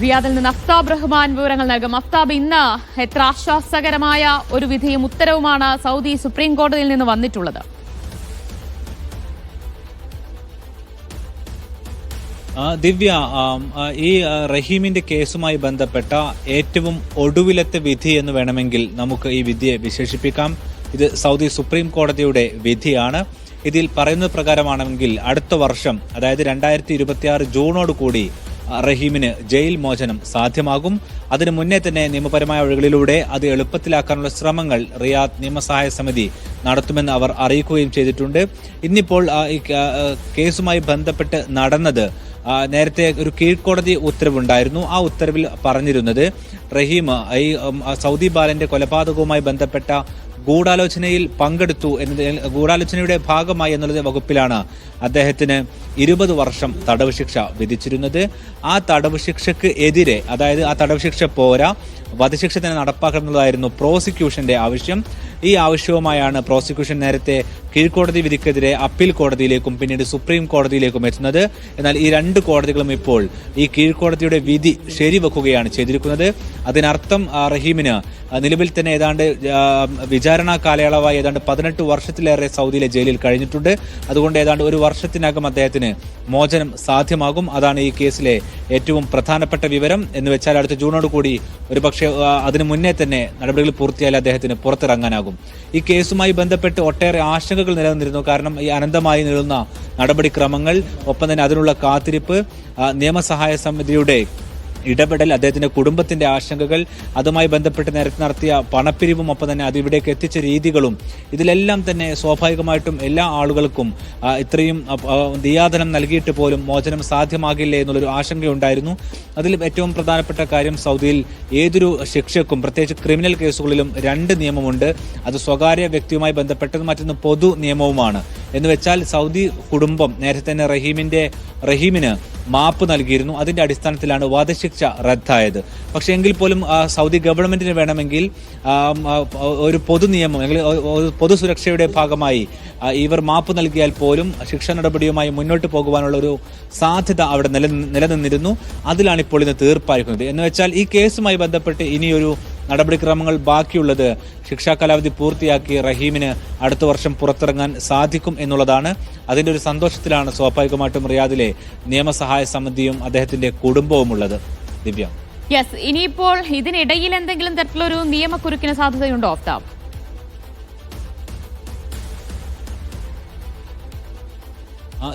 റിയാദിൽ നിന്ന് അഫ്താബ് റഹ്മാൻ വിവരങ്ങൾ നൽകും. അഫ്താബ്, ഇന്ന് എത്ര ആശ്വാസകരമായ ഒരു വിധിയും ഉത്തരവുമാണ് സൗദി സുപ്രീം കോടതിയിൽ നിന്ന് വന്നിട്ടുള്ളത്? ദിവ്യ, ഈ റഹീമിന്റെ കേസുമായി ബന്ധപ്പെട്ട ഏറ്റവും ഒടുവിലത്തെ വിധി എന്ന് വേണമെങ്കിൽ നമുക്ക് ഈ വിധിയെ വിശേഷിപ്പിക്കാം. ഇത് സൗദി സുപ്രീം കോടതിയുടെ വിധിയാണ്. ഇതിൽ പറയുന്നത് പ്രകാരമാണെങ്കിൽ അടുത്ത വർഷം, അതായത് 2026 ജൂണോട് കൂടി റഹീമിന് ജയിൽ മോചനം സാധ്യമാകും. അതിനു മുന്നേ തന്നെ നിയമപരമായ വഴികളിലൂടെ അത് എളുപ്പത്തിലാക്കാനുള്ള ശ്രമങ്ങൾ റിയാദ് നിയമസഹായ സമിതി നടത്തുമെന്ന് അവർ അറിയിക്കുകയും ചെയ്തിട്ടുണ്ട്. ഇന്നിപ്പോൾ ഈ കേസുമായി ബന്ധപ്പെട്ട് നടന്നത്, നേരത്തെ ഒരു കീഴ്ക്കോടതി ഉത്തരവുണ്ടായിരുന്നു. ആ ഉത്തരവിൽ പറഞ്ഞിരുന്നത് റഹീം ഈ സൗദി ബാലന്റെ കൊലപാതകവുമായി ബന്ധപ്പെട്ട ഗൂഢാലോചനയിൽ പങ്കെടുത്തു ഗൂഢാലോചനയുടെ ഭാഗമായി എന്നുള്ള വകുപ്പിലാണ് അദ്ദേഹത്തിന് 20 വർഷം തടവ് ശിക്ഷ വിധിച്ചിരുന്നത്. ആ തടവ് ശിക്ഷയ്ക്ക് എതിരെ, അതായത് ആ തടവ് ശിക്ഷ പോരാ, വധശിക്ഷ തന്നെ നടപ്പാക്കണമെന്നതായിരുന്നു പ്രോസിക്യൂഷന്റെ ആവശ്യം. ഈ ആവശ്യവുമായാണ് പ്രോസിക്യൂഷൻ നേരത്തെ കീഴ്ക്കോടതി വിധിക്കെതിരെ അപ്പീൽ കോടതിയിലേക്കും പിന്നീട് സുപ്രീം കോടതിയിലേക്കും എത്തുന്നത്. എന്നാൽ ഈ രണ്ട് കോടതികളും ഇപ്പോൾ ഈ കീഴ്ക്കോടതിയുടെ വിധി ശരിവെക്കുകയാണ് ചെയ്തിരിക്കുന്നത്. അതിനർത്ഥം റഹീമിന് നിലവിൽ തന്നെ ഏതാണ്ട് വിചാരണ കാലയളവായി ഏതാണ്ട് 18 വർഷത്തിലേറെ സൗദിയിലെ ജയിലിൽ കഴിഞ്ഞിട്ടുണ്ട്. അതുകൊണ്ട് ഏതാണ്ട് 1 വർഷത്തിനകം അദ്ദേഹത്തിന് മോചനം സാധ്യമാകും. അതാണ് ഈ കേസിലെ ഏറ്റവും പ്രധാനപ്പെട്ട വിവരം. എന്ന് വെച്ചാൽ അടുത്ത ജൂണോട് കൂടി ഒരുപക്ഷെ അതിനു മുന്നേ തന്നെ നടപടികൾ പൂർത്തിയായാൽ അദ്ദേഹത്തിന് പുറത്തിറങ്ങാനാകും. ഈ കേസുമായി ബന്ധപ്പെട്ട് ഒട്ടേറെ ആശങ്കകൾ നിലനിന്നിരുന്നു. കാരണം ഈ അനന്തമായി നീളുന്ന നടപടിക്രമങ്ങൾ, ഒപ്പം തന്നെ അതിനുള്ള കാത്തിരിപ്പ്, നിയമസഹായ സമിതിയുടെ ഇടപെടൽ, അദ്ദേഹത്തിന്റെ കുടുംബത്തിന്റെ ആശങ്കകൾ, അതുമായി ബന്ധപ്പെട്ട് നേരത്തെ നടത്തിയ പണപ്പിരിവും ഒപ്പം തന്നെ അതിവിടേക്ക് എത്തിച്ച രീതികളും, ഇതിലെല്ലാം തന്നെ സ്വാഭാവികമായിട്ടും എല്ലാ ആളുകൾക്കും ഇത്രയും ദിയാധനം നൽകിയിട്ട് പോലും മോചനം സാധ്യമാകില്ലേ എന്നുള്ളൊരു ആശങ്കയുണ്ടായിരുന്നു. അതിൽ ഏറ്റവും പ്രധാനപ്പെട്ട കാര്യം, സൗദിയിൽ ഏതൊരു ശിക്ഷയ്ക്കും പ്രത്യേകിച്ച് ക്രിമിനൽ കേസുകളിലും 2 നിയമമുണ്ട്. അത് സ്വകാര്യ വ്യക്തിയുമായി ബന്ധപ്പെട്ടത്, മറ്റൊന്ന് പൊതു നിയമവുമാണ്. എന്ന് വെച്ചാൽ സൗദി കുടുംബം നേരത്തെ തന്നെ റഹീമിന് മാപ്പ് നൽകിയിരുന്നു. അതിന്റെ അടിസ്ഥാനത്തിലാണ് വധശിക്ഷ റദ്ദായത്. പക്ഷെ എങ്കിൽ പോലും സൗദി ഗവൺമെന്റിന് വേണമെങ്കിൽ ഒരു പൊതു നിയമം, പൊതു സുരക്ഷയുടെ ഭാഗമായി ഇവർ മാപ്പ് നൽകിയാൽ പോലും ശിക്ഷാ നടപടിയുമായി മുന്നോട്ട് പോകുവാനുള്ള ഒരു സാധ്യത അവിടെ നിലനിന്നിരുന്നു. അതിലാണ് ഇപ്പോൾ ഇന്ന് തീർപ്പായിരിക്കുന്നത്. എന്ന് വെച്ചാൽ ഈ കേസുമായി ബന്ധപ്പെട്ട് ഇനിയൊരു നടപടിക്രമങ്ങൾ ബാക്കിയുള്ളത് ശിക്ഷാ കാലാവധി പൂർത്തിയാക്കി റഹീമിന് അടുത്ത വർഷം പുറത്തിറങ്ങാൻ സാധിക്കും എന്നുള്ളതാണ്. അതിന്റെ ഒരു സന്തോഷത്തിലാണ് സ്വാഭാവികമായിട്ടും റിയാദിലെ നിയമസഹായ സമിതിയും അദ്ദേഹത്തിന്റെ കുടുംബവും ഉള്ളത്. ദിവ്യ, യെസ്, ഇനിയിപ്പോൾ ഇതിനിടയിൽ എന്തെങ്കിലും തരത്തിലൊരു നിയമക്കുരുക്കിന് സാധ്യതയുണ്ടോ അഫ്താബ്?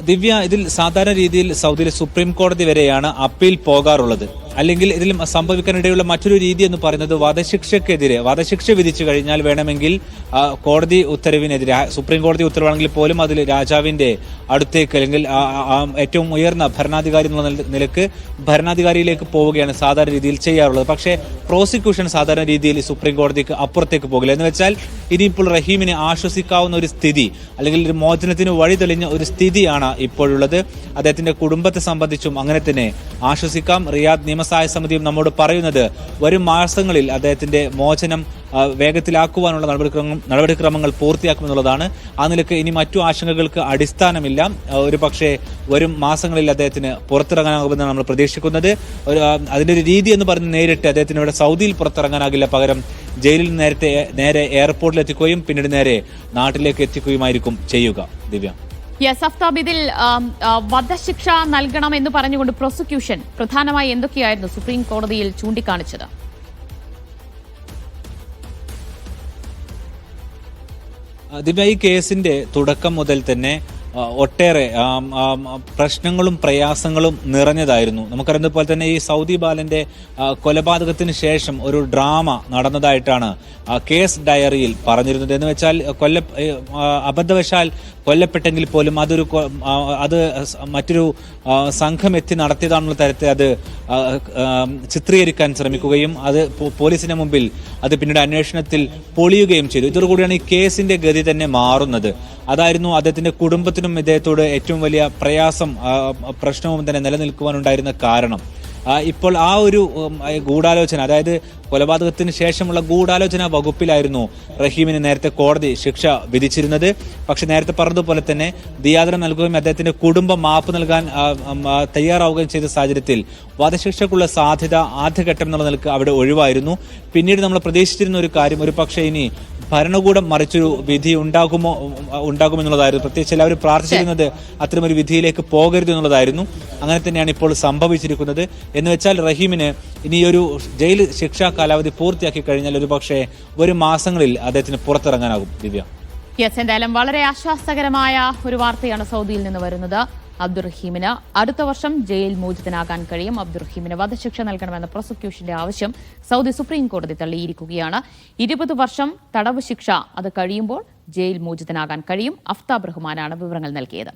ദിവ്യ, ഇതിൽ സാധാരണ രീതിയിൽ സൗദിയിലെ സുപ്രീം കോടതി വരെയാണ് അപ്പീൽ പോകാറുള്ളത്. അല്ലെങ്കിൽ ഇതിൽ സംഭവിക്കാനിടയുള്ള മറ്റൊരു രീതി എന്ന് പറയുന്നത് വധശിക്ഷ വിധിച്ചു കഴിഞ്ഞാൽ വേണമെങ്കിൽ കോടതി ഉത്തരവിനെതിരെ, സുപ്രീം കോടതി ഉത്തരവാണെങ്കിൽ പോലും അതിൽ രാജാവിന്റെ അടുത്തേക്ക് അല്ലെങ്കിൽ ഏറ്റവും ഉയർന്ന ഭരണാധികാരി എന്നുള്ള നിലക്ക് ഭരണാധികാരിയിലേക്ക് പോവുകയാണ് സാധാരണ രീതിയിൽ ചെയ്യാറുള്ളത്. പക്ഷേ പ്രോസിക്യൂഷൻ സാധാരണ രീതിയിൽ സുപ്രീം കോടതിക്ക് അപ്പുറത്തേക്ക് പോകില്ല. എന്ന് വെച്ചാൽ ഇനിയിപ്പോൾ റഹീമിനെ ആശ്വസിക്കാവുന്ന ഒരു സ്ഥിതി, അല്ലെങ്കിൽ ഒരു മോചനത്തിന് വഴി തെളിഞ്ഞ ഒരു സ്ഥിതിയാണ് ഇപ്പോഴുള്ളത്. അദ്ദേഹത്തിന്റെ കുടുംബത്തെ സംബന്ധിച്ചും അങ്ങനെ തന്നെ ആശ്വസിക്കാം. റിയാദ് നിയമസഹായ സമിതിയും നമ്മോട് പറയുന്നത് വരും മാസങ്ങളിൽ അദ്ദേഹത്തിന്റെ മോചനം വേഗത്തിലാക്കുവാനുള്ള നടപടിക്രമങ്ങൾ പൂർത്തിയാക്കുമെന്നുള്ളതാണ്. ആ നിലക്ക് ഇനി മറ്റു ആശങ്കകൾക്ക് അടിസ്ഥാനമില്ല. ഒരു പക്ഷേ വരും മാസങ്ങളിൽ അദ്ദേഹത്തിന് പുറത്തിറങ്ങാനാകുമെന്നാണ് നമ്മൾ പ്രതീക്ഷിക്കുന്നത്. അതിന്റെ ഒരു രീതി എന്ന് പറഞ്ഞ് നേരിട്ട് അദ്ദേഹത്തിന് ഇവിടെ സൗദിയിൽ പുറത്തിറങ്ങാനാകില്ല. പകരം ജയിലിൽ നേരെ എയർപോർട്ടിൽ എത്തിക്കുകയും പിന്നീട് നേരെ നാട്ടിലേക്ക് എത്തിക്കുകയുമായിരിക്കും ചെയ്യുക. ദിവ്യ, യെസ് അഫ്താബ്, ഇതിൽ വധശിക്ഷ നൽകണം എന്ന് പറഞ്ഞുകൊണ്ട് പ്രോസിക്യൂഷൻ പ്രധാനമായി എന്തൊക്കെയായിരുന്നു സുപ്രീം കോടതിയിൽ ചൂണ്ടിക്കാണിച്ചത്? ദിവ്യ, ഈ കേസിന്റെ തുടക്കം മുതൽ തന്നെ ഒട്ടേറെ പ്രശ്നങ്ങളും പ്രയാസങ്ങളും നിറഞ്ഞതായിരുന്നു. നമുക്കറിയുന്നത് പോലെ തന്നെ ഈ സൗദി ബാലന്റെ കൊലപാതകത്തിന് ശേഷം ഒരു ഡ്രാമ നടന്നതായിട്ടാണ് കേസ് ഡയറിയിൽ പറഞ്ഞിരുന്നത്. എന്ന് വെച്ചാൽ അബദ്ധവശാൽ കൊല്ലപ്പെട്ടെങ്കിൽ പോലും അത് മറ്റൊരു സംഘം എത്തി നടത്തിയതാണെന്നുള്ള തരത്തിൽ അത് ചിത്രീകരിക്കാൻ ശ്രമിക്കുകയും അത് പോലീസിന് മുമ്പിൽ അത് പിന്നീട് അന്വേഷണത്തിൽ പൊളിയുകയും ചെയ്തു. ഇതോടുകൂടിയാണ് ഈ കേസിന്റെ ഗതി തന്നെ മാറുന്നത്. അതായിരുന്നു അദ്ദേഹത്തിന്റെ കുടുംബത്തിനും ഇദ്ദേഹത്തോട് ഏറ്റവും വലിയ പ്രയാസം, പ്രശ്നവും തന്നെ നിലനിൽക്കുവാനുണ്ടായിരുന്ന കാരണം. ഇപ്പോൾ ആ ഒരു ഗൂഢാലോചന, അതായത് കൊലപാതകത്തിന് ശേഷമുള്ള ഗൂഢാലോചന വകുപ്പിലായിരുന്നു റഹീമിന് നേരത്തെ കോടതി ശിക്ഷ വിധിച്ചിരുന്നത്. പക്ഷെ നേരത്തെ പറഞ്ഞതുപോലെ തന്നെ ദിയാദനം നൽകുകയും അദ്ദേഹത്തിന്റെ കുടുംബം മാപ്പ് നൽകാൻ തയ്യാറാവുകയും ചെയ്ത സാഹചര്യത്തിൽ വധശിക്ഷക്കുള്ള സാധ്യത ആദ്യഘട്ടം എന്നുള്ള നിലക്ക് അവിടെ ഒഴിവായിരുന്നു. പിന്നീട് നമ്മൾ പ്രതീക്ഷിച്ചിരുന്ന ഒരു കാര്യം, ഒരു പക്ഷേ ഇനി ഭരണകൂടം മറിച്ചൊരു വിധി ഉണ്ടാകുമെന്നുള്ളതായിരുന്നു. പ്രത്യേകിച്ച് എല്ലാവരും പ്രാർത്ഥിച്ചിരുന്നത് അത്തരമൊരു വിധിയിലേക്ക് പോകരുത് എന്നുള്ളതായിരുന്നു. അങ്ങനെ തന്നെയാണ് ഇപ്പോൾ സംഭവിച്ചിരിക്കുന്നത്. എന്ന് വെച്ചാൽ റഹീമിന് ഇനിയൊരു ജയിൽ ശിക്ഷാ കാലാവധി പൂർത്തിയാക്കി കഴിഞ്ഞാൽ ഒരു പക്ഷേ വരും മാസങ്ങളിൽ അദ്ദേഹത്തിന് പുറത്തിറങ്ങാനാകും. ദിവ്യ, എന്തായാലും വളരെ ആശ്വാസകരമായ ഒരു വാർത്തയാണ് സൗദിയിൽ നിന്ന് വരുന്നത്. അബ്ദുറഹീമിന് അടുത്ത വർഷം ജയിൽ മോചിതനാകാൻ കഴിയും. അബ്ദുറഹീമിന് വധശിക്ഷ നൽകണമെന്ന പ്രോസിക്യൂഷന്റെ ആവശ്യം സൗദി സുപ്രീം കോടതി തള്ളിയിരിക്കുകയാണ്. 20 വർഷം തടവ് ശിക്ഷ അത് കഴിയുമ്പോൾ ജയിൽ മോചിതനാകാൻ കഴിയും. അഫ്താബ് റഹ്മാനാണ് വിവരങ്ങൾ നൽകിയത്.